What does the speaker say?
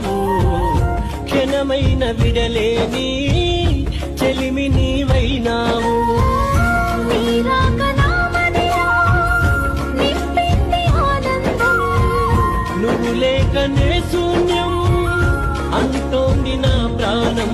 చేశావు, క్షణమైన విడలేని చెలిమి నీవైనావు. నువ్వు లేకనే శూన్యం అంటోంది నా ప్రాణం.